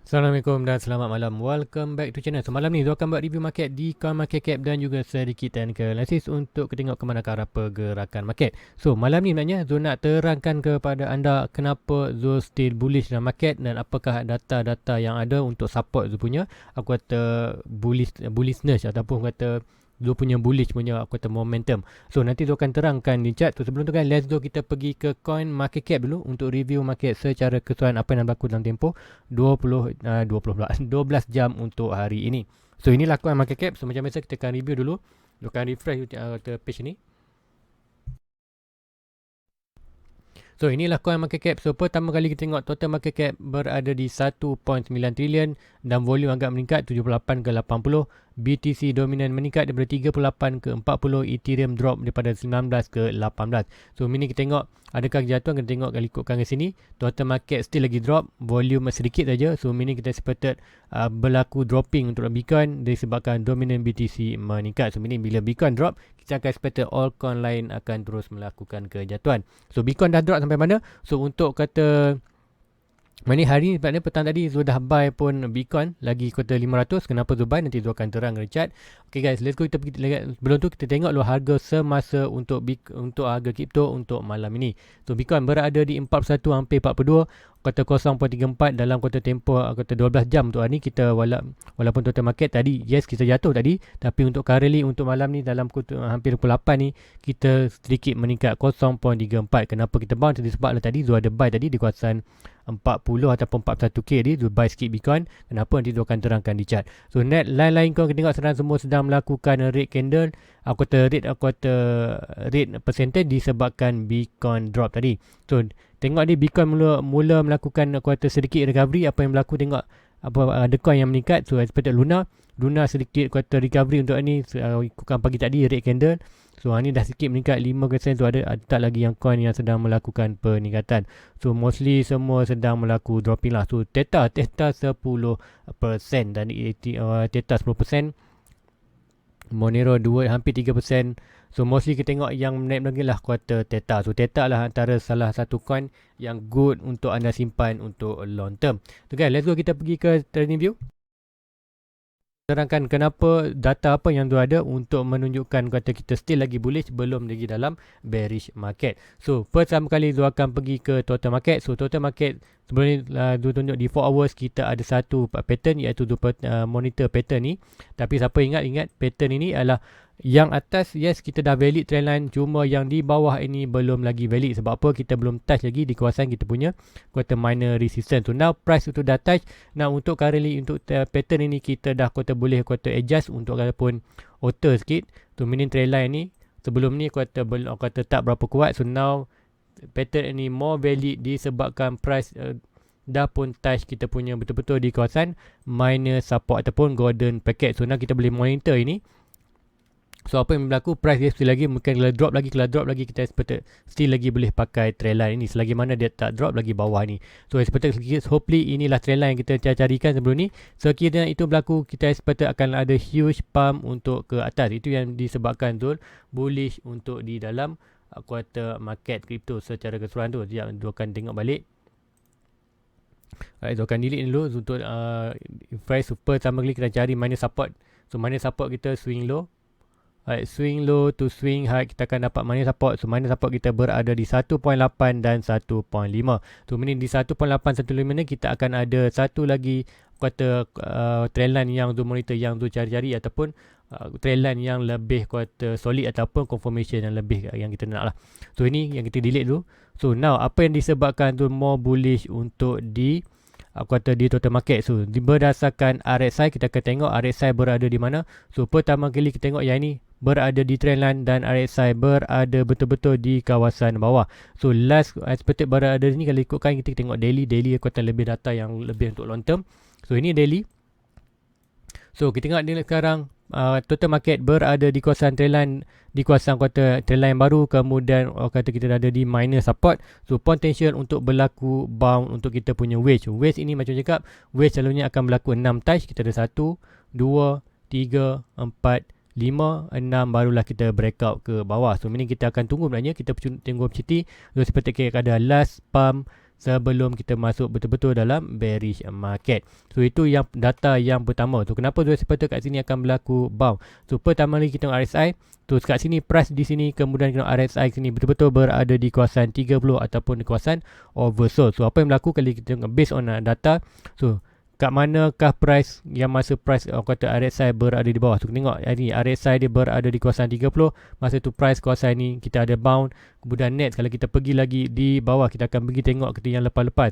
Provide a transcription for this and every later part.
Assalamualaikum dan selamat malam. Welcome back to channel. So malam ni Zul akan buat review market di CoinMarketCap dan juga sedikit technical analysis untuk kita tengok ke mana arah pergerakan market. So malam ni sebenarnya Zul nak terangkan kepada anda kenapa Zul still bullish dalam market dan apakah data-data yang ada untuk support Zul punya aku kata bullishness ataupun kata Zul punya bullish punya aku kata momentum. So nanti Zul akan terangkan di chart. So sebelum tu kan let's go kita pergi ke CoinMarketCap dulu untuk review market secara keseluruhan apa yang berlaku dalam tempoh 20 pula 12 jam untuk hari ini. So inilah CoinMarketCap. So macam biasa kita akan review dulu. Kita akan refresh page ni. So inilah CoinMarketCap. So pertama kali kita tengok total market cap berada di 1.9 trilion dan volume agak meningkat 78 ke 80. BTC dominan meningkat daripada 38 ke 40. Ethereum drop daripada 19 ke 18. So ini kita tengok adakah kejatuhan, kita tengok kalau ikutkan ke sini. Total market still lagi drop, volume sedikit saja. So ini kita expected berlaku dropping untuk Bitcoin disebabkan dominan BTC meningkat. So ini bila Bitcoin drop, kita akan expected altcoin lain akan terus melakukan kejatuhan. So Bitcoin dah drop sampai mana? So untuk kata mana hari ni petang tadi Zul dah buy pun Bitcoin lagi kuota 500. Kenapa Zul buy? Nanti Zul akan terang ke chart. Okay guys, let's go kita pergi sebelum tu kita tengok dulu harga semasa untuk harga kripto untuk malam ini. So Bitcoin berada di 41 hampir 42 kuota 0.34 dalam kuota tempoh kuota 12 jam untuk hari ni. Kita walaupun total market tadi yes kita jatuh tadi, tapi untuk currently untuk malam ni dalam kuota hampir 28 ni kita sedikit meningkat 0.34. Kenapa kita bounce? Disebabkan tadi Zul ada buy tadi di kawasan 40 ataupun 41k ni Zul buy sikit Bitcoin. Kenapa? Nanti Zul akan terangkan di chart. So net lain-lain kau kita tengok semua sedang melakukan red candle. Aku kata rate percentage disebabkan Bitcoin drop tadi. So tengok ni Bitcoin mula melakukan aku kata sedikit recovery. Apa yang berlaku tengok apa ada coin yang meningkat. So expected Luna sedikit kata recovery untuk ni ikutkan pagi tadi red candle. So ni dah sikit meningkat 5%. So ada tak lagi yang coin yang sedang melakukan peningkatan. So mostly semua sedang melakukan dropping lah. So Theta 10% dan Theta 10%. Monero 2 hampir 3%. So mostly kita tengok yang naik lagi lah kuota Theta. So Theta lah antara salah satu coin yang good untuk anda simpan untuk long term. So guys, let's go kita pergi ke trading view. Terangkan kenapa data apa yang tu ada untuk menunjukkan kata kita still lagi bullish, belum lagi dalam bearish market. So pertama kali Zul akan pergi ke total market. So total market sebelum ni Zul tunjuk di 4 hours kita ada satu pattern iaitu Zul monitor pattern ni. Tapi siapa ingat pattern ini adalah yang atas yes kita dah valid trendline, cuma yang di bawah ini belum lagi valid. Sebab apa? Kita belum touch lagi di kawasan kita punya kuota minor resistance. So now price itu dah touch. Now untuk currently untuk pattern ini kita dah kuota boleh kuota adjust untuk kalaupun auto sikit. So meaning trendline ni sebelum ni kuota tak berapa kuat. So now pattern ini more valid disebabkan price dah pun touch kita punya betul-betul di kawasan minor support ataupun golden packet. So now kita boleh monitor ini. So apa yang berlaku, price dia still lagi mungkin kalau drop lagi kita expected still lagi boleh pakai trendline ini selagi mana dia tak drop lagi bawah ni. So expected hopefully inilah trendline yang kita carikan sebelum ni. Sekiranya itu berlaku, kita expected akan ada huge pump untuk ke atas. Itu yang disebabkan Zul bullish untuk di dalam kuartal market crypto secara keseluruhan tu. Sekejap Zul akan tengok balik. Alright, Zul akan delete dulu untuk price pertama kali kita cari minor support. So minor support kita swing low. Swing low to swing high kita akan dapat minor support. So minor support kita berada di 1.8 dan 1.5. So meaning di 1.8 1.5 ni kita akan ada satu lagi kata trendline yang Zul monitor, yang Zul cari-cari ataupun trendline yang lebih kata solid ataupun confirmation yang lebih yang kita nak lah. So ini yang kita delete dulu. So now apa yang disebabkan Zul more bullish untuk di kata di total market. So berdasarkan RSI kita akan tengok RSI berada di mana. So pertama kali kita tengok yang ini berada di trendline dan RSI berada betul-betul di kawasan bawah. So last expected berada ni kalau ikutkan kita tengok daily kata lebih data yang lebih untuk long term. So ini daily. So kita tengok ni sekarang total market berada di kawasan trendline, di kawasan kata trendline baru, kemudian kata kita ada di minor support. So potential untuk berlaku bound untuk kita punya wedge ini macam cakap wedge selalunya akan berlaku 6 touch. Kita ada 1 2 3 4 5 6 barulah kita breakout ke bawah. So ini kita akan tunggu sebenarnya, kita tunggu opportunity. So seperti kita ada last pump sebelum kita masuk betul-betul dalam bearish market. So itu yang data yang pertama. So kenapa US Exporter kat sini akan berlaku bounce. So pertama lagi kita tengok RSI. So kat sini price di sini, kemudian kita tengok RSI sini betul-betul berada di kawasan 30 ataupun di kawasan oversold. So apa yang berlaku kalau kita tengok based on data. So kat manakah price yang masa price kata RSI berada di bawah. So tengok ni RSI dia berada di kawasan 30. Masa tu price kawasan ni kita ada bound. Kemudian next kalau kita pergi lagi di bawah, kita akan pergi tengok kita yang lepas-lepas.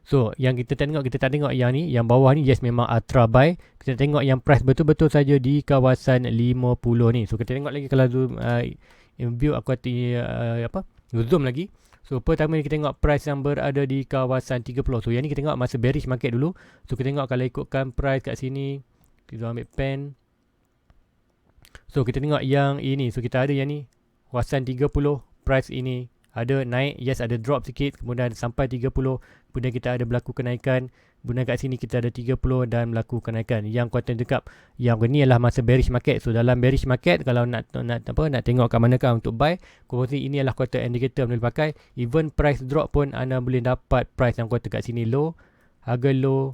So yang kita tak tengok yang ni, yang bawah ni yes memang ultra buy. Kita tengok yang price betul-betul saja di kawasan 50 ni. So kita tengok lagi kalau zoom view aku zoom lagi. So pertama ni kita tengok price yang berada di kawasan 30. So yang ni kita tengok masa bearish market dulu. So kita tengok kalau ikutkan price kat sini, kita ambil pen. So kita tengok yang ini. So kita ada yang ni kawasan 30, price ini ada naik, yes ada drop sikit, kemudian sampai 30, kemudian kita ada berlaku kenaikan, kemudian kat sini kita ada 30 dan berlaku kenaikan. Yang kuartal dekat yang ni adalah masa bearish market. So dalam bearish market kalau nak tengok kat manakah untuk buy, ini adalah kuartal indicator boleh pakai. Even price drop pun anda boleh dapat price yang kuartal kat sini low, harga low,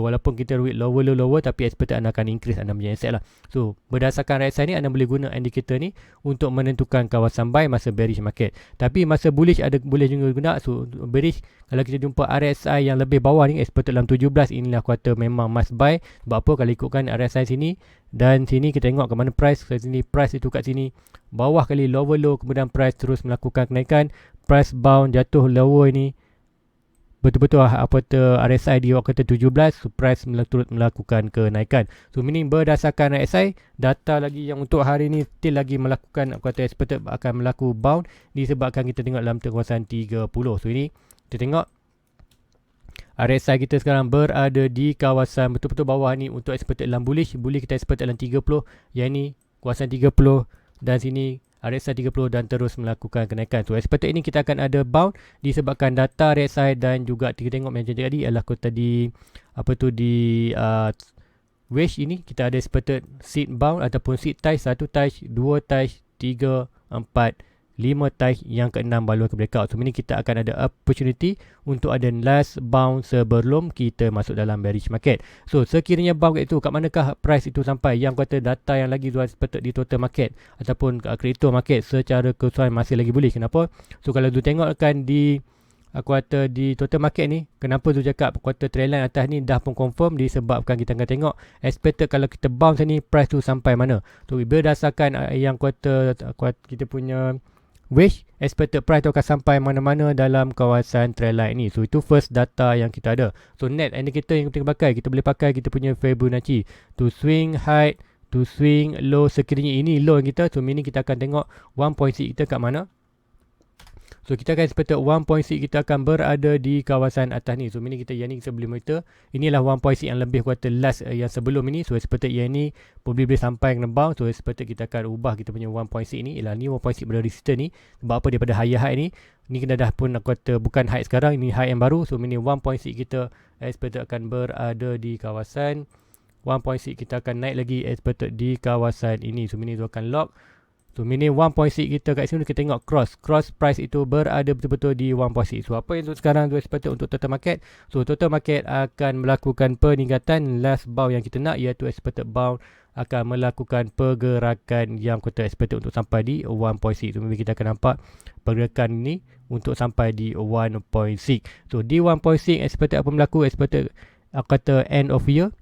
walaupun kita read lower tapi expected anda akan increase anda punya asset lah. So berdasarkan RSI ni anda boleh guna indikator ni untuk menentukan kawasan buy masa bearish market. Tapi masa bullish ada boleh juga guna. So bearish kalau kita jumpa RSI yang lebih bawah ni expected dalam 17, inilah kuartal memang must buy. Sebab apa? Kalau ikutkan RSI sini dan sini kita tengok ke mana price, kat sini price itu kat sini bawah kali low, kemudian price terus melakukan kenaikan, price bound jatuh lower ini betul-betul RSI di waktu 17, so price turut melakukan kenaikan. So meaning berdasarkan RSI, data lagi yang untuk hari ni still lagi melakukan expected akan melaku bound disebabkan kita tengok dalam kawasan 30. So ini kita tengok RSI kita sekarang berada di kawasan betul-betul bawah ni untuk expected dalam bullish kita expected dalam 30, yang ni kawasan 30 dan sini RSI 30 dan terus melakukan kenaikan. So expected ini kita akan ada bound disebabkan data RSI dan juga kita tengok macam tadi adalah kota di wedge ini kita ada expected seed bound ataupun seed touch, 1 touch, 2 touch, 3, 4, 5 touch, yang ke-6 baru ke breakout. So ini kita akan ada opportunity untuk ada last bound sebelum kita masuk dalam bearish market. So sekiranya bound itu kat manakah price itu sampai, yang kata data yang lagi jual expected di total market ataupun crypto market secara keseluruhan masih lagi boleh. Kenapa? So kalau tu tengokkan di kuartal di total market ni, kenapa tu cakap kuartal trendline atas ni dah pun confirm disebabkan kita akan tengok expected kalau kita bounce ni price tu sampai mana. So berdasarkan yang kuartal kita punya which expected price tu akan sampai mana-mana dalam kawasan trendline ni. So itu first data yang kita ada. So net indicator yang kita pakai, kita boleh pakai kita punya Fibonacci to swing high, to swing low. Sekiranya ini low yang kita, so meaning kita akan tengok 1.6 kita kat mana. So kita akan expected 1.6 kita akan berada di kawasan atas ni. So meaning kita yang ni sebelum monitor, inilah 1.6 yang lebih kuartal last yang sebelum ini. So expected yang ni boleh sampai kena bounce. So expected kita akan ubah kita punya 1.6 ni. Ialah ni 1.6 pada resistor ni. Sebab apa? Daripada higher high ni, ni kita dah pun kuartal bukan high sekarang, ini high yang baru. So meaning 1.6 kita expected akan berada di kawasan 1.6 kita akan naik lagi expected di kawasan ini. So meaning tu akan lock. So meaning 1.6 kita kat sini kita tengok cross price itu berada betul-betul di 1.6. So apa yang untuk sekarang tu expected untuk total market? So total market akan melakukan peningkatan last bound yang kita nak, iaitu expected bound akan melakukan pergerakan yang kita expected untuk sampai di 1.6. So kita akan nampak pergerakan ini untuk sampai di 1.6. So di 1.6 expected apa berlaku? Expected kata end of year.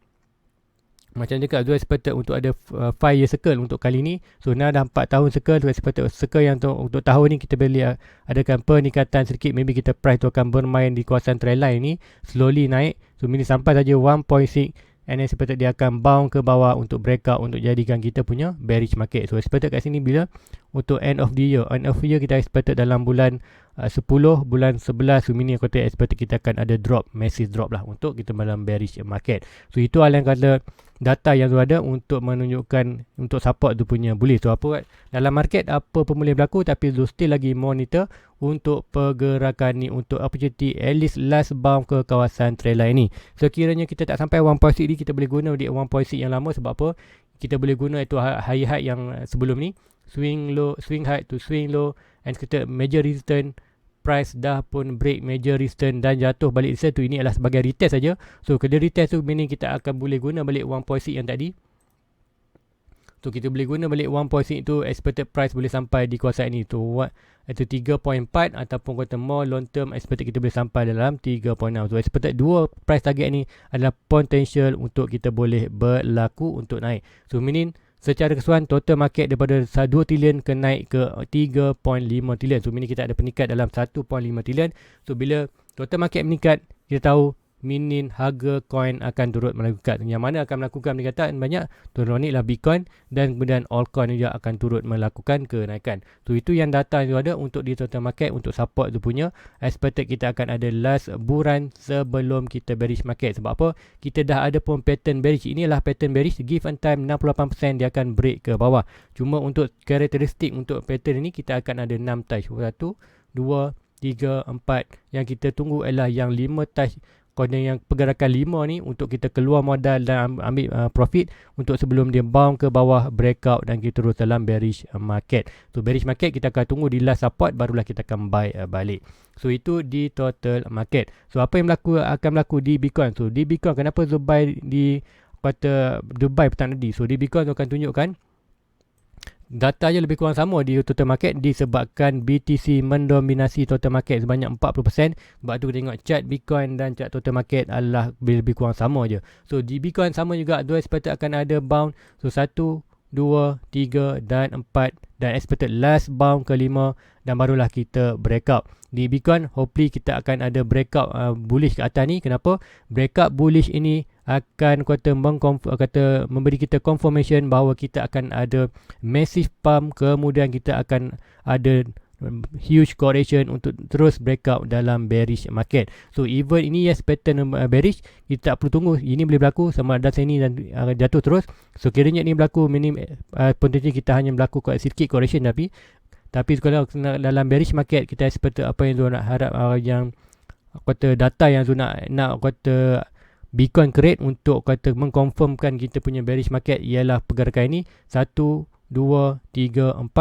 Macam dekat tu expected untuk ada 5 year circle untuk kali ni. So dah 4 tahun circle tu expected circle yang untuk tahun ni kita boleh adakan peningkatan sedikit. Maybe kita price tu akan bermain di kawasan trendline ni slowly naik. So mini sampai saja 1.6 and then expected dia akan bound ke bawah untuk breakout untuk jadikan kita punya bearish market. So expected kat sini bila untuk end of the year. End of the year kita expected dalam bulan 10, bulan 11. So mini kata expected kita akan ada drop, massive drop lah untuk kita dalam bearish market. So itu hal yang kata data yang tu ada untuk menunjukkan untuk support tu punya bullish. So apa dalam market apa pun boleh berlaku, tapi tu still lagi monitor untuk pergerakan ni untuk opportunity at least last bound ke kawasan trendline ni. Sekiranya kita tak sampai 1.6 ni, kita boleh guna di 1.6 yang lama. Sebab apa? Kita boleh guna itu high yang sebelum ni, swing low, swing high to swing low, and kita major resistance price dah pun break major resistance dan jatuh balik resistance tu, ini adalah sebagai retest saja. So kalau retest tu meaning kita akan boleh guna balik 1.6 yang tadi. So kita boleh guna balik 1.6 tu, expected price boleh sampai di kawasan ini tu, itu 3.4 ataupun kata more long term expected kita boleh sampai dalam 3.6. So expected dua price target ni adalah potential untuk kita boleh berlaku untuk naik. So meaning secara keseluruhan total market daripada 2 trilion ke naik ke 3.5 trilion. So meaning kita ada peningkat dalam 1.5 trilion. So bila total market meningkat, kita tahu meaning harga coin akan turut melakukan. Yang mana akan melakukan peningkatan banyak, turun ni lah Bitcoin, dan kemudian altcoin juga akan turut melakukan kenaikan. So itu yang data yang ada untuk di total market untuk support tu punya. Expected kita akan ada last buran sebelum kita bearish market. Sebab apa? Kita dah ada pun pattern bearish. Inilah pattern bearish, give and time 68% dia akan break ke bawah. Cuma untuk karakteristik untuk pattern ini kita akan ada 6 touch. 1, 2, 3, 4. Yang kita tunggu ialah yang 5 touch. Kena yang pergerakan 5 ni untuk kita keluar modal dan ambil profit untuk sebelum dia bounce ke bawah, breakout dan kita terus dalam bearish market. So bearish market kita akan tunggu di last support, barulah kita akan buy balik. So itu di total market. So apa yang akan berlaku di Bitcoin? So di Bitcoin kenapa Dubai di kata Dubai petang tadi? So di Bitcoin akan tunjukkan data je lebih kurang sama di total market disebabkan BTC mendominasi total market sebanyak 40%. Sebab tu kita tengok chart Bitcoin dan chart total market adalah lebih kurang sama je. So di Bitcoin sama juga, dua expected akan ada bounce. So 1, 2, 3 dan 4 dan expected last bounce ke 5 dan barulah kita breakout. Di Bitcoin hopefully kita akan ada breakout bullish ke atas ni. Kenapa? Breakout bullish ini akan kata memberi kita confirmation bahawa kita akan ada massive pump, kemudian kita akan ada huge correction untuk terus breakout dalam bearish market. So even ini yes pattern bearish, kita tak perlu tunggu ini boleh berlaku sama ada sini dan jatuh terus. So kiranya ini berlaku, minim potensi kita hanya berlaku sedikit correction, tapi kalau dalam bearish market kita expect apa yang nak harap, yang kata data yang nak kata Bitcoin create untuk kata mengkonfirmkan kita punya bearish market ialah pergerakan ini 1, 2, 3, 4,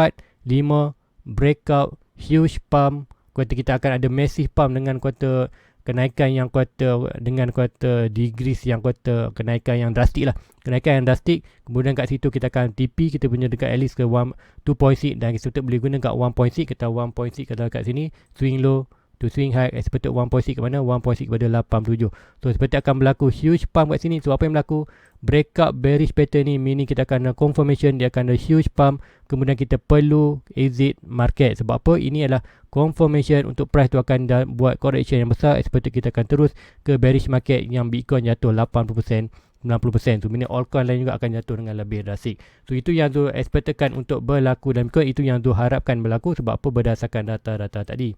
5 breakout, huge pump. Kata kita akan ada massive pump dengan kata kenaikan yang kata dengan kata degrees yang kata kenaikan yang drastik lah. Kenaikan yang drastik, kemudian kat situ kita akan TP kita punya dekat at least ke 2.6 dan kita boleh guna kat 1.6, kita 1.6 kata kat sini swing low to swing high, expected 1.6 ke mana? 1.6 kepada 87. So expected akan berlaku huge pump kat sini. So apa yang berlaku? Breakout bearish pattern ni, meaning kita akan ada confirmation, dia akan ada huge pump, kemudian kita perlu exit market. Sebab apa? Ini adalah confirmation untuk price tu akan buat correction yang besar. Expected kita akan terus ke bearish market yang Bitcoin jatuh 80%, 90%. So meaning altcoin lain juga akan jatuh dengan lebih drastik. So itu yang tu expectedkan untuk berlaku dalam Bitcoin. Itu yang tu harapkan berlaku. Sebab apa? Berdasarkan data-data tadi.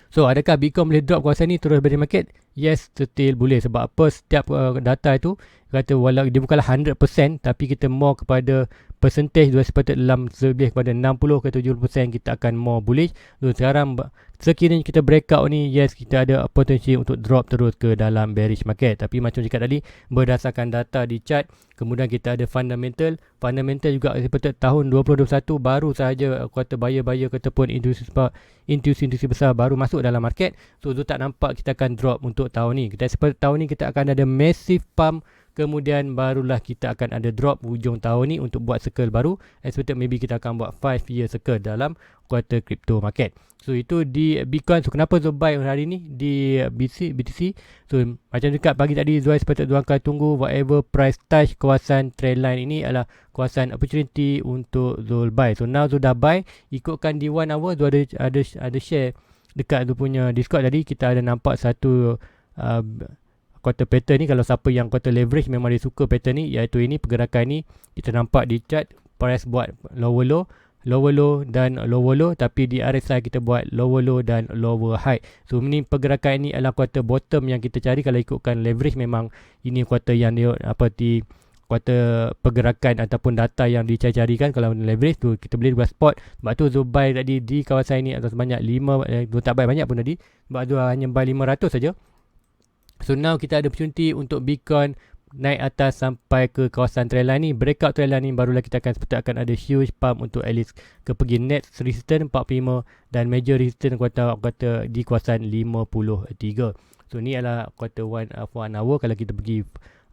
So adakah Bitcoin boleh drop kawasan ni terus bearish market? Yes, still boleh. Sebab apa? Setiap data itu kata walau dia bukanlah 100%, tapi kita more kepada percentage dua expected dalam lebih kepada 60 ke 70% kita akan more bullish. So sekarang sekiranya kita breakout ni, yes kita ada potensi untuk drop terus ke dalam bearish market. Tapi macam cakap tadi, berdasarkan data di chart, kemudian kita ada fundamental juga seperti tahun 2021 baru sahaja kata buyer ataupun intuisi besar baru masuk dalam market. So tu tak nampak kita akan drop untuk tahun ni. Kita seperti tahun ni kita akan ada massive pump, kemudian barulah kita akan ada drop hujung tahun ni untuk buat circle baru. Expected maybe kita akan buat 5 year circle dalam kuartal crypto market. So itu di Bitcoin. So kenapa Zul buy hari ni di BTC? So macam dekat pagi tadi Zul expected Zul akan tunggu whatever price touch kawasan trendline ini adalah kawasan opportunity untuk Zul buy. So now Zul dah buy, ikutkan di 1 hour Zul ada share dekat tu punya Discord tadi. Kita ada nampak satu quarter pattern ni. Kalau siapa yang quarter leverage memang dia suka pattern ni, iaitu ini pergerakan ni kita nampak di chart price buat lower low dan lower low, tapi di RSI kita buat lower low dan lower high. So ini pergerakan ini adalah quarter bottom yang kita cari. Kalau ikutkan leverage memang ini quarter yang dia di quarter pergerakan ataupun data yang dicari-carikan. Kalau leverage tu kita boleh buat spot. Sebab tu Zul buy tadi di kawasan ini atau sebanyak 5, Zul tak buy banyak pun tadi sebab Zul hanya buy 500 saja. So now kita ada opportunity untuk Bitcoin naik atas sampai ke kawasan trendline ni, breakout trendline ni barulah kita akan seperti akan ada huge pump untuk at least ke pergi next resistance 45 dan major resistance kata di kawasan 53. So ni adalah kata one hour. Kalau kita pergi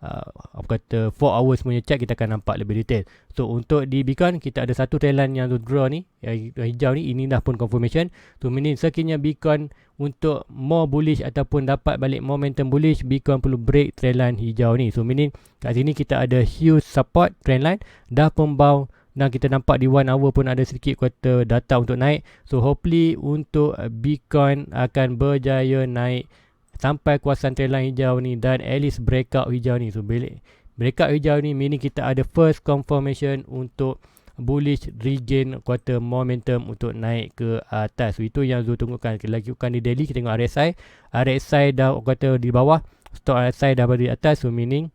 4 hours punya chart, kita akan nampak lebih detail. So untuk di Bitcoin kita ada satu trendline yang draw ni, yang hijau ni, ini dah pun confirmation. So meaning sekiranya Bitcoin untuk more bullish ataupun dapat balik momentum bullish, Bitcoin perlu break trendline hijau ni. So meaning kat sini kita ada huge support trendline, dah pun bound, dan kita nampak di 1 hour pun ada sedikit kata data untuk naik. So hopefully untuk Bitcoin akan berjaya naik sampai kawasan trendline hijau ni dan at least breakout hijau ni. So breakout hijau ni meaning kita ada first confirmation untuk bullish regain kuartal momentum untuk naik ke atas. So itu yang Zul tunggukan. Kita lakukan di daily, kita tengok RSI. RSI dah kata di bawah, stop RSI dah berada di atas. So meaning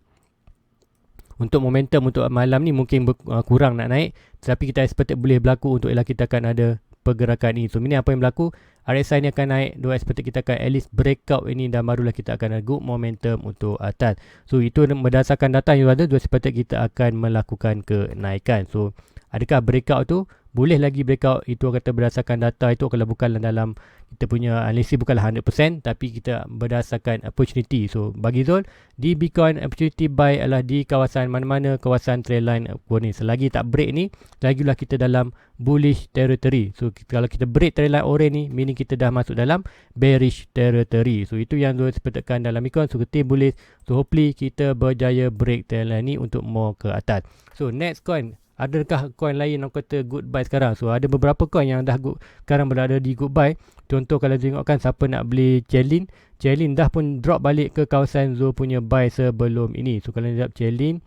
untuk momentum untuk malam ni mungkin kurang nak naik, tapi kita expect boleh berlaku untuk ialah kita akan ada pergerakan ini. So meaning apa yang berlaku, RSI ni akan naik, dua expect kita akan at least breakout ini dan barulah kita akan ada good momentum untuk atas. So itu berdasarkan data yang ada, dua expect kita akan melakukan kenaikan. So adakah breakout tu boleh lagi breakout, itu kata berdasarkan data itu kalau bukan dalam kita punya analisis, bukanlah 100%, tapi kita berdasarkan opportunity. So bagi Zul, di Bitcoin opportunity buy adalah di kawasan mana-mana, kawasan trendline ni. Selagi tak break ni, lagilah kita dalam bullish territory. So kalau kita break trendline orange ni, meaning kita dah masuk dalam bearish territory. So itu yang Zul sepertikan dalam Bitcoin. So kita bullish, so hopefully kita berjaya break trendline ni untuk more ke atas. So next coin, adakah coin lain yang kata good buy sekarang? So ada beberapa coin yang dah sekarang berada di good buy. Contoh kalau tengokkan siapa nak beli Chainlink, Chainlink dah pun drop balik ke kawasan Zul punya buy sebelum ini. So kalau lihat Chainlink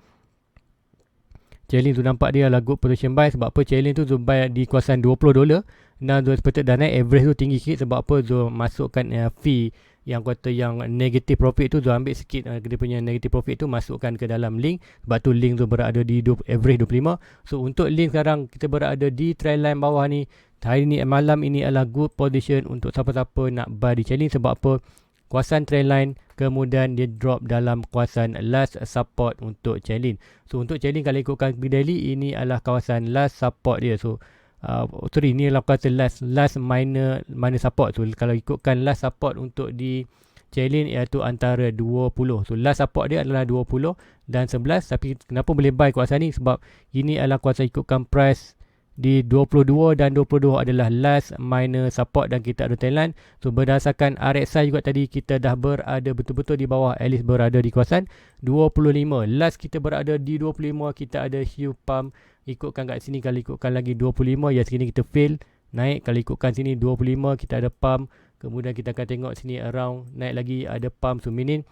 tu nampak dia adalah good position buy. Sebab apa? Chainlink tu Zul buy di kawasan $20 dan Zul seperti dah naik, average tu tinggi sikit. Sebab apa? Zul masukkan fee yang kata yang negative profit tu, Zul ambil sikit dia punya negative profit tu, masukkan ke dalam link. Sebab tu link tu berada di average 25. So untuk link sekarang kita berada di trendline bawah ni. Hari ni malam ini adalah good position untuk siapa-siapa nak buy di Chainlink. Sebab apa? Kawasan trendline, kemudian dia drop dalam kawasan last support untuk Chainlink. So untuk Chainlink kalau ikutkan daily, ini adalah kawasan last support dia. So ini adalah kawasan last minor support. So kalau ikutkan last support untuk di Chainlink iaitu antara 20. So last support dia adalah 20 dan 11. Tapi kenapa boleh buy kawasan ni? Sebab ini adalah kawasan ikutkan price di 22 dan 22 adalah last minor support dan kita ada trendline. So berdasarkan RSI juga tadi kita dah berada betul-betul di bawah, at least berada di kawasan 25. Last kita berada di 25, kita ada huge pump. Ikutkan kat sini, kalau ikutkan lagi 25, ya sini kita fail naik. Kalau ikutkan sini 25 kita ada pump, kemudian kita akan tengok sini around naik lagi ada pump. So meaning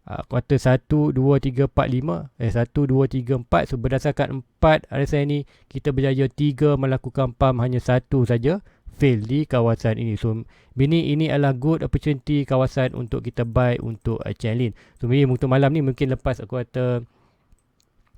kuartal 1, 2, 3, 4, 5 1, 2, 3, 4. So berdasarkan 4 RSI ni, kita berjaya 3 melakukan pump, hanya 1 saja fail di kawasan ini. So ini adalah good opportunity kawasan untuk kita buy untuk Chainlink. So untuk malam ni mungkin lepas aku kata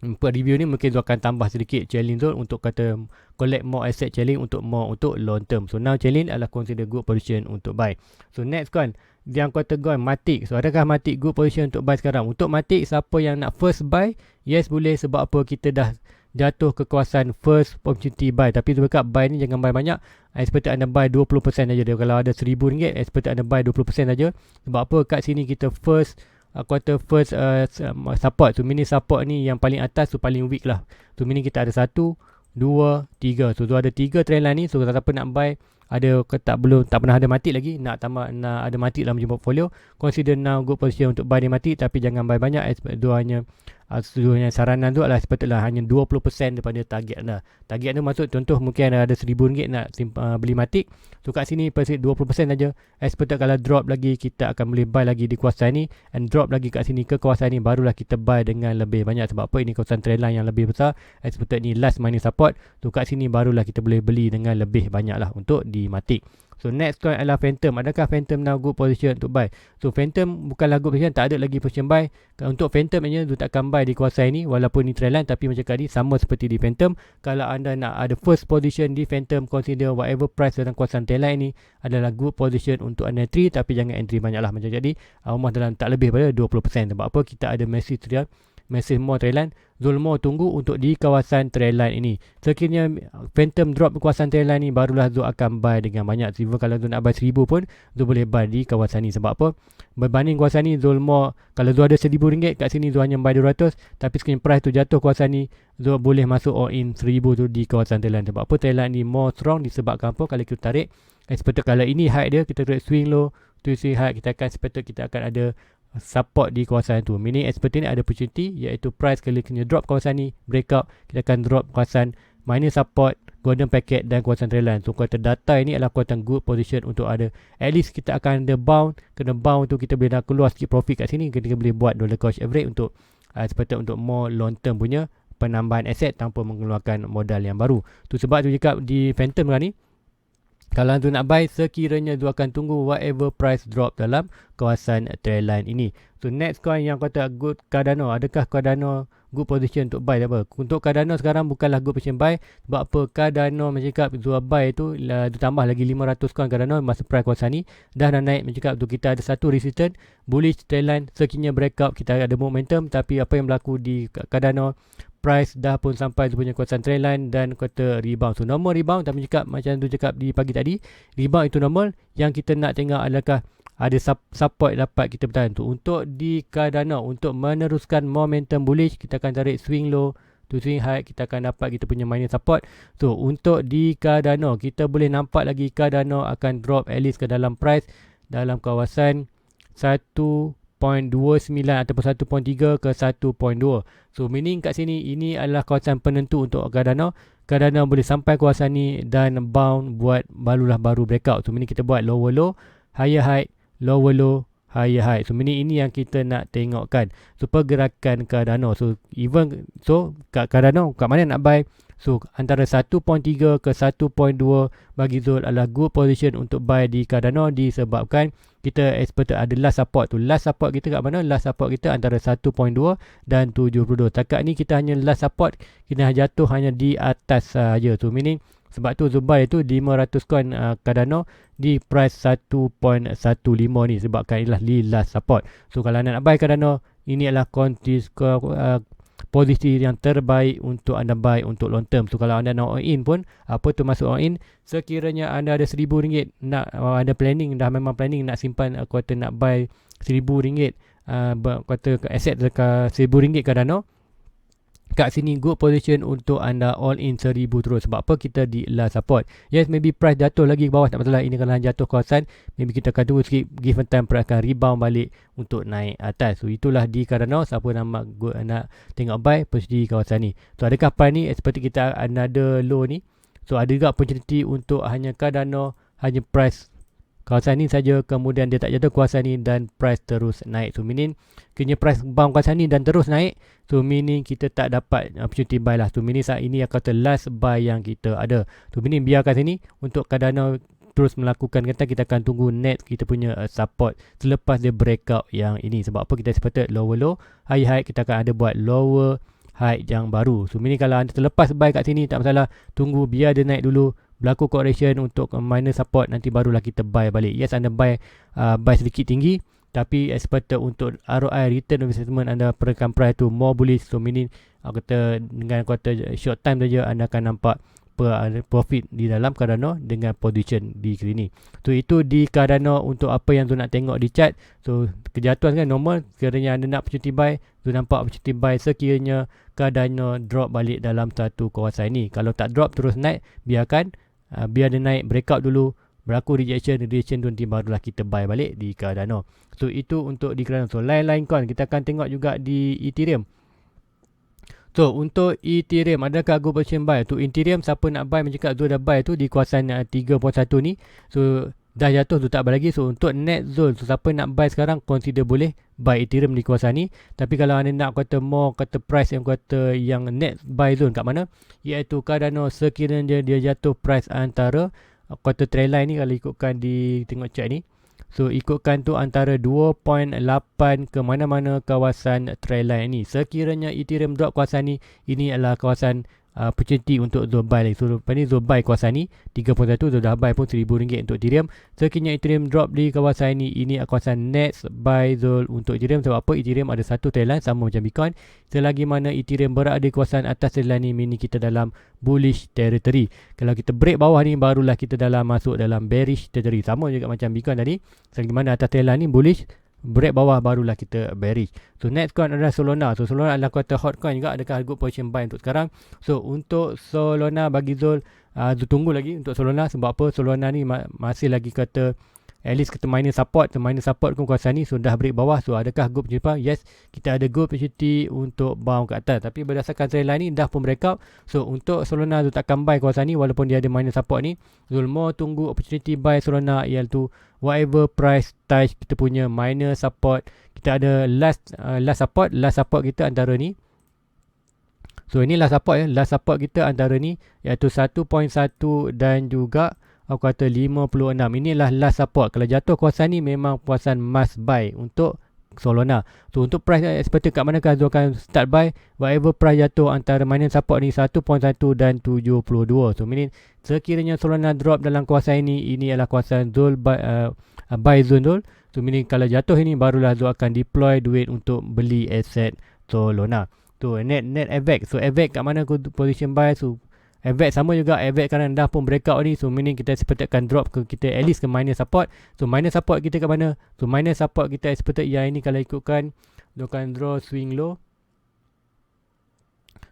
review ni, mungkin Zul akan tambah sedikit Chainlink Zul untuk kata collect more asset Chainlink untuk long term. So now Chainlink adalah consider good position untuk buy. So next kan, yang kata coin Matic. So adakah Matic good position untuk buy sekarang? Untuk Matic, siapa yang nak first buy, yes boleh. Sebab apa? Kita dah jatuh ke kawasan first opportunity buy. Tapi tu dekat buy ni jangan buy banyak. Expect anda buy 20% saja. Kalau ada RM1,000, expect anda buy 20% saja. Sebab apa? Kat sini kita first support. So mini support ni yang paling atas tu paling weak lah. So mini kita ada 1, 2, 3. So ada 3 trendline ni. So siapa nak buy, ada tak pernah ada mati lagi, nak ada mati dalam portfolio, consider now good position untuk buy di mati. Tapi jangan buy banyak. Hanya saranan tu adalah sepatutnya hanya 20% daripada target anda. Target anda maksud contoh mungkin ada RM1,000 nak beli Matic. So kat sini 20% saja. Sepatutnya kalau drop lagi, kita akan boleh buy lagi di kawasan ni, and drop lagi kat sini ke kawasan ni, barulah kita buy dengan lebih banyak. Sebab apa? Ini kawasan trendline yang lebih besar. Sepatutnya ni last minor support. So kat sini barulah kita boleh beli dengan lebih banyak lah untuk di Matic. So next coin adalah Phantom. Adakah Phantom now good position untuk buy? So Phantom bukanlah good position, tak ada lagi position buy. Untuk Phantom ni, tu takkan buy di kawasan ini walaupun ni trendline. Tapi macam tadi, sama seperti di Phantom, kalau anda nak ada first position di Phantom, consider whatever price dalam kawasan trendline ni adalah good position untuk anda entry. Tapi jangan entry banyak lah. Macam jadi almost dalam tak lebih pada 20%. Sebab apa? Kita ada massive massive more trend line, Zulmo tunggu untuk di kawasan trend line ini. Sekiranya Phantom drop di kawasan trend line ni, barulah Zul akan buy dengan banyak. Even kalau Zul nak buy 1000 pun, Zul boleh buy di kawasan ni. Sebab apa? Berbanding kawasan ni, Zul more, kalau Zul ada RM1000 kat sini, Zul hanya buy 200. Tapi sekiranya price tu jatuh kawasan ni, Zul boleh masuk all in 1000 tu di kawasan trend line. Sebab apa? Trend line ni more strong disebabkan apa? Kalau kita tarik, seperti kalau ini high dia, kita tarik swing low, tu swing high, kita akan ada support di kawasan tu. Meaning seperti ni ada opportunity, iaitu price kalau kena drop kawasan ni, breakout, kita akan drop kawasan minus support, golden packet dan kawasan trend line. So kuartal data ini adalah kuartal good position untuk ada, at least kita akan ada bound, kena bound tu kita boleh dah keluar sikit profit kat sini, kita boleh buat dollar cost average untuk seperti untuk more long term punya penambahan aset tanpa mengeluarkan modal yang baru. Tu sebab tu cakap di Phantom kan ni, kalau tu nak buy, sekiranya tu akan tunggu whatever price drop dalam kawasan trend line ini. So next coin yang kata good Cardano. Adakah Cardano good position untuk buy apa? Untuk Cardano sekarang bukanlah good position buy. Sebab apa? Cardano mencakap Zul buy tu ditambah lagi 500 coin Cardano masa price kawasan ni dah naik. Mencakap tu kita ada satu resistance bullish trend line, sekiranya breakout kita ada momentum. Tapi apa yang berlaku di Cardano, price dah pun sampai tu punya kawasan trend line dan kata rebound. So normal rebound, tapi cakap macam tu cakap di pagi tadi, rebound itu normal. Yang kita nak tengok adakah ada support dapat kita bertahan tu. Untuk di Cardano, untuk meneruskan momentum bullish, kita akan tarik swing low to swing high, kita akan dapat kita punya minor support. So untuk di Cardano, kita boleh nampak lagi Cardano akan drop at least ke dalam price dalam kawasan 1.29 ataupun 1.3 ke 1.2. So meaning kat sini ini adalah kawasan penentu untuk Cardano. Cardano boleh sampai kawasan ni dan bound buat baru breakout. So meaning kita buat lower low, higher high, lower low, higher high. So meaning ini yang kita nak tengokkan. So pergerakan Cardano. So even kat Cardano kat mana nak buy? So antara 1.3 ke 1.2 bagi Zul adalah good position untuk buy di Cardano, disebabkan kita expect ada last support tu. Last support kita kat mana? Last support kita antara 1.2 dan 72. Takat ni kita hanya last support, kita jatuh hanya di atas saja. So meaning sebab tu Zul buy tu 500 coin Cardano di price 1.15 ni, sebabkan ialah di last support. So kalau anda nak buy Cardano, ini adalah posisi yang terbaik untuk anda buy untuk long term. So kalau anda nak all in pun, apa tu masuk all in, sekiranya anda ada RM1000 nak ada planning, dah memang planning nak simpan kuartal nak buy RM1000 kuartal aset dekat RM1000 Cardano, kat sini good position untuk anda all in 1000 terus. Sebab apa? Kita di last support. Yes, maybe price jatuh lagi ke bawah, tak masalah. Ini kalau jatuh kawasan, maybe kita akan tunggu sikit, give time price akan rebound balik untuk naik atas. So itulah di Cardano. Siapa nak tengok buy posisi kawasan ni. So adakah price ni seperti kita another low ni? So ada juga opportunity untuk hanya Cardano, hanya price kawasan ni saja, kemudian dia tak jatuh kawasan ni dan price terus naik. So meaning kena price bound kawasan ni dan terus naik. So meaning kita tak dapat opportunity buy lah. So meaning saat ini yang kata last buy yang kita ada. So meaning biarkan sini untuk Cardano terus melakukan, kata kita akan tunggu next kita punya support selepas dia breakout yang ini. Sebab apa? Kita expected lower low, high high, kita akan ada buat lower high yang baru. So meaning kalau anda terlepas buy kat sini, tak masalah, tunggu biar dia naik dulu, berlaku correction untuk minor support, nanti barulah kita buy balik. Yes, anda buy sedikit tinggi, tapi expected untuk ROI, return on investment anda perkirakan price tu more bullish. So meaning kata dengan kuartal short time saja anda akan nampak profit di dalam Cardano dengan position di sini. So itu di Cardano untuk apa yang tu nak tengok di chart. So kejatuhan kan normal, sekiranya anda nak opportunity buy, tu nampak opportunity buy sekiranya Cardano drop balik dalam satu kawasan ini. Kalau tak drop terus naik, biarkan biar dia naik breakout dulu, berlaku rejection tu nanti barulah kita buy balik di Cardano. So itu untuk di Cardano. So lain-lain coin kita akan tengok juga di Ethereum. So untuk Ethereum, adakah good position buy? Tu Ethereum siapa nak buy, mencakap tu dah buy tu di kawasan 3.1 ni. So dah jatuh tu tak buy lagi. So untuk net zone, so siapa nak buy sekarang consider boleh buy Ethereum di kawasan ni. Tapi kalau anda nak kata more, kata price yang net buy zone kat mana, iaitu Cardano sekiranya dia jatuh price antara kuartal trend line ni, kalau ikutkan di tengok chart ni. So ikutkan tu antara 2.8 ke mana-mana kawasan trend line ni. Sekiranya Ethereum drop kawasan ni, ini adalah kawasan opportunity untuk zone buy lagi. So lepas ni zone buy kawasan ni 3.1, zone dah buy pun RM1,000 untuk Ethereum. Sekiranya Ethereum drop di kawasan ini kawasan next buy zone untuk Ethereum. Sebab apa? Ethereum ada satu trendline sama macam Bitcoin. Selagi mana Ethereum berada di kawasan atas trendline ni, meaning kita dalam bullish territory. Kalau kita break bawah ni, barulah kita masuk dalam bearish territory. Sama juga macam Bitcoin tadi. Selagi mana atas trendline ni bullish, break bawah barulah kita bearish. So next coin adalah Solana. So Solana adalah kuartal hot coin juga. Adakah good position buy untuk sekarang? So untuk Solana bagi Zul, tunggu lagi untuk Solana. Sebab apa? Solana ni masih lagi kata at least kita minor support. Minor support pun kawasan ni sudah break bawah. So adakah good opportunity? Yes, kita ada good opportunity untuk bounce ke atas. Tapi berdasarkan trend line ni dah pun breakout. So untuk Solana Zul takkan buy kawasan ni walaupun dia ada minor support ni. Zul more tunggu opportunity buy Solana iaitu whatever price touch kita punya minor support. Kita ada last support. Last support kita antara ni. So ini last support Last support kita antara ni iaitu 1.1 dan juga aku kata 56. Inilah last support. Kalau jatuh kawasan ni memang kawasan must buy untuk Solana. So untuk price expected kat manakah Zul akan start buy? Whatever price jatuh antara minor support ni 1.1 dan 72. So meaning sekiranya Solana drop dalam kawasan ini adalah kawasan Zul buy zone Zul. So meaning kalau jatuh ini barulah Zul akan deploy duit untuk beli aset Solana. So net AVAX. So AVAX kat mana position buy? So AVAX sama juga. AVAX kadang dah pun breakout ni. So meaning kita expected akan drop ke kita at least ke minor support. So minor support kita kat mana? So minor support kita expected yang ini kalau ikutkan dia akan draw swing low.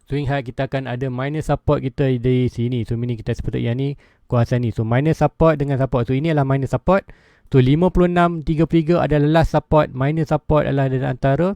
Swing high kita akan ada minor support kita di sini. So meaning kita expected yang ni kawasan ni. So minor support dengan support. So ini adalah minor support. So 56.33 adalah last support. Minor support adalah dari antara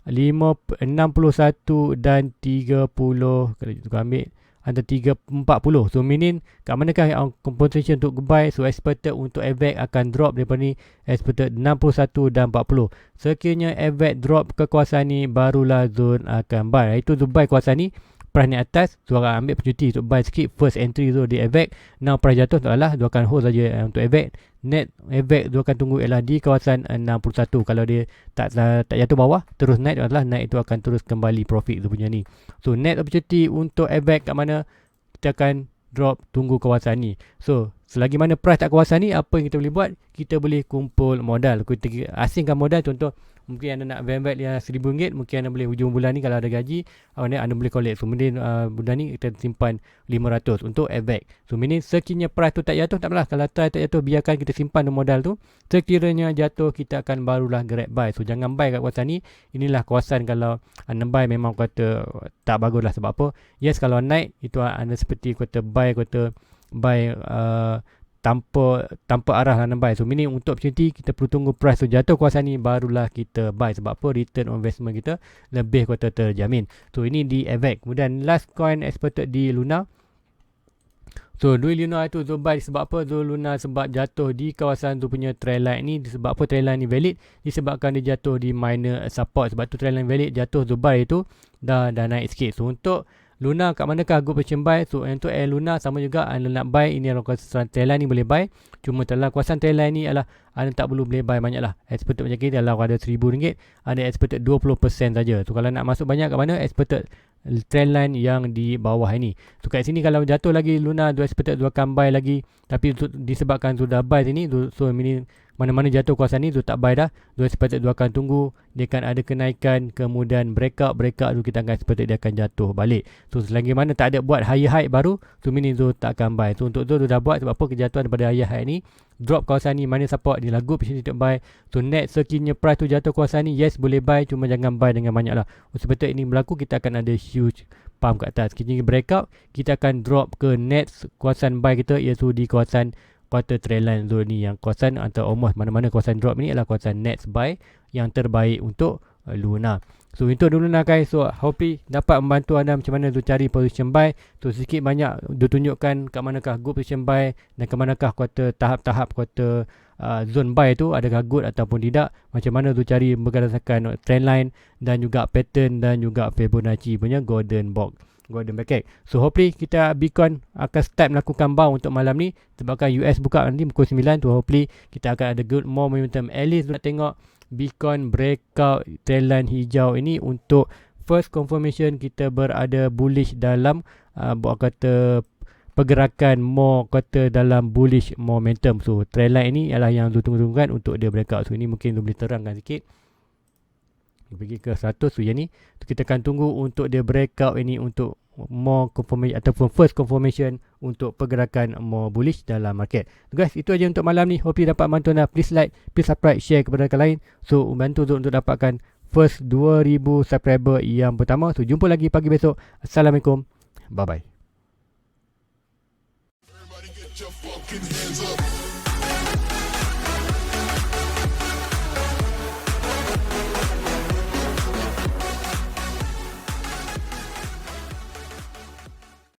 61 dan 30. Kalau kita ambil antara 340. So meaning kat manakah compensation untuk buy? So expected untuk AVAX akan drop daripada ni expected 61 dan 40. Sekiranya AVAX drop ke kawasan ni barulah zone akan buy. Itu zone buy kawasan ni. Price ni atas, Zul akan ambil opportunity untuk buy sikit first entry Zul di AVAX. Now price jatuh tak lah, Zul akan hold saja untuk AVAX. Net AVAX Zul akan tunggu ialah di kawasan 61. Kalau dia tak jatuh bawah, terus naik adalah naik itu akan terus kembali profit Zul punya ni. So net opportunity untuk AVAX kat mana? Kita akan drop, tunggu kawasan ni. So selagi mana price tak kawasan ni, apa yang kita boleh buat? Kita boleh kumpul modal. Kita asingkan modal. Contoh mungkin anda nak VanVac yang RM1,000, mungkin anda boleh hujung bulan ni kalau ada gaji, anda boleh collect. So mungkin bulan ni kita simpan 500 untuk AVAX. So meaning sekiranya price tu tak jatuh, tak apalah. Kalau price tak jatuh, biarkan kita simpan modal tu. Sekiranya jatuh, kita akan barulah grab buy. So jangan buy kat kawasan ni. Inilah kawasan kalau anda buy memang kata tak bagus lah. Sebab apa? Yes, kalau naik itu anda seperti kata buy tanpa arah anda buy. So meaning untuk opportunity kita perlu tunggu price tu jatuh kawasan ni barulah kita buy. Sebab apa? Return on investment kita lebih kata terjamin. So ini di AVAX. Kemudian last coin expected di Luna. So duit Luna itu Zul buy sebab apa? Zul Luna sebab jatuh di kawasan tu punya trendline ni. Sebab apa trendline ni valid? Disebabkan dia jatuh di minor support. Sebab tu trendline valid jatuh Zul buy itu dah naik sikit. So untuk Luna kat manakah good position buy? So untuk Luna sama juga anda nak buy. Ini adalah kawasan trendline ni boleh buy. Cuma dalam kawasan trendline ni adalah anda tak perlu boleh buy banyak lah. Expected macam kita kalau ada RM1,000, anda expected 20% saja. So kalau nak masuk banyak kat mana? Expected trendline yang di bawah ini. So kat sini kalau jatuh lagi Luna, tu expected tu akan buy lagi. Tapi disebabkan sudah buy sini, so meaning mana-mana jatuh kawasan ni tu tak buy dah. Tu expected tu akan tunggu, dia akan ada kenaikan, kemudian breakout tu kita akan expected dia akan jatuh balik. So selagi mana tak ada buat higher high baru, tu meaning tu tak akan buy. So untuk tu dah buat sebab apa? Kejatuhan daripada higher high ni, drop kawasan ni, mana support ni lah good position untuk buy. So net sekiranya price tu jatuh kawasan ni, yes boleh buy, cuma jangan buy dengan banyak lah. Sebab ini berlaku, kita akan ada huge pump kat atas. Sekiranya breakout, kita akan drop ke net kawasan buy kita, iaitu di kawasan quarter trendline zone ni, yang kawasan antara almost mana-mana kawasan drop ni adalah kawasan net buy yang terbaik untuk Luna. So itu dulu Luna guys. So hopefully dapat membantu anda macam mana tu cari position buy. So sikit banyak ditunjukkan kat manakah good position buy dan ke manakah kuarter tahap-tahap kuarter zone buy tu, adakah good ataupun tidak. Macam mana tu cari berdasarkan trendline dan juga pattern dan juga Fibonacci punya golden bracket. So hopefully kita Bitcoin akan start melakukan bounce untuk malam ni. Sebabkan US buka nanti pukul 9 tu, hopefully kita akan ada good more momentum. At least nak tengok Bitcoin breakout trendline hijau ini untuk first confirmation kita berada bullish dalam buat kata pergerakan more kata dalam bullish momentum. So trendline ini ialah yang Zul tunggu-tunggukan untuk dia breakout. So ini mungkin Zul boleh terangkan sikit. Pergi ke 100. So yang ni kita akan tunggu untuk dia breakout ini untuk more confirmation ataupun first confirmation untuk pergerakan more bullish dalam market. So guys, itu aja untuk malam ni. Hope you dapat bantuan. Please like, please subscribe, share kepada rakan lain. So bantu Zul untuk dapatkan first 2000 subscriber yang pertama. So jumpa lagi pagi besok. Assalamualaikum. Bye bye.